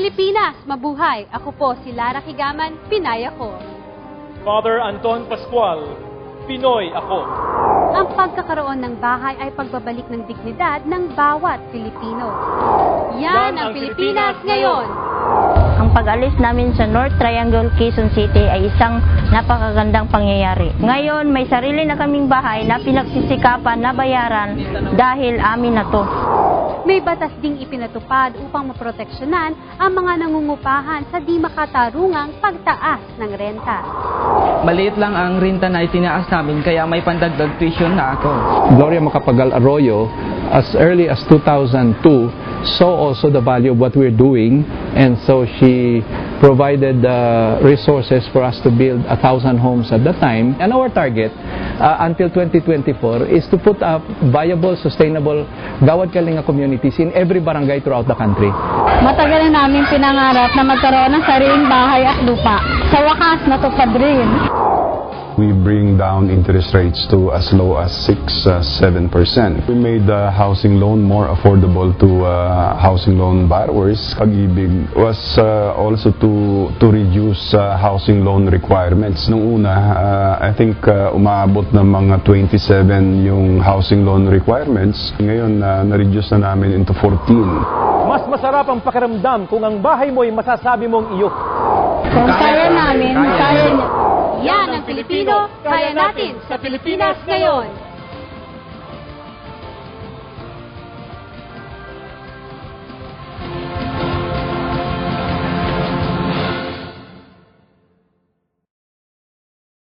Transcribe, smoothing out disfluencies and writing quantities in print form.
Pilipinas, mabuhay! Ako po si Lara Kigaman, Pinay ako. Father Anton Pascual, Pinoy ako. Ang pagkakaroon ng bahay ay pagbabalik ng dignidad ng bawat Pilipino. Yan ang Pilipinas ngayon! Ang pag-alis namin sa North Triangle, Quezon City ay isang napakagandang pangyayari. Ngayon, may sarili na kaming bahay na pinagsisikapan na bayaran dahil amin na to. May batas ding ipinatupad upang maproteksyonan ang mga nangungupahan sa di makatarungang pagtaas ng renta. Maliit lang ang renta na itinaas namin kaya may pandagdag tuition na ako. Gloria Macapagal Arroyo, as early as 2002, saw also the value of what we're doing, and so she provided resources for us to build 1,000 homes at that time. And our target until 2024 is to put up viable, sustainable Gawad Kalinga communities in every barangay throughout the country. Matagal na namin pinangarap na magkaroon ng sariling bahay at lupa. Sa wakas, natupad rin. We bring down interest rates to as low as 6-7%. We made the housing loan more affordable to housing loan borrowers. Pag-ibig was also to reduce housing loan requirements. Nung una, I think umaabot ng mga 27 yung housing loan requirements. Ngayon, na-reduce na namin into 14. Mas masarap ang pakiramdam kung ang bahay mo ay masasabi mong iyo. Kung kaya namin, kaya niya. Yan ang Pilipino, kaya natin sa Pilipinas ngayon!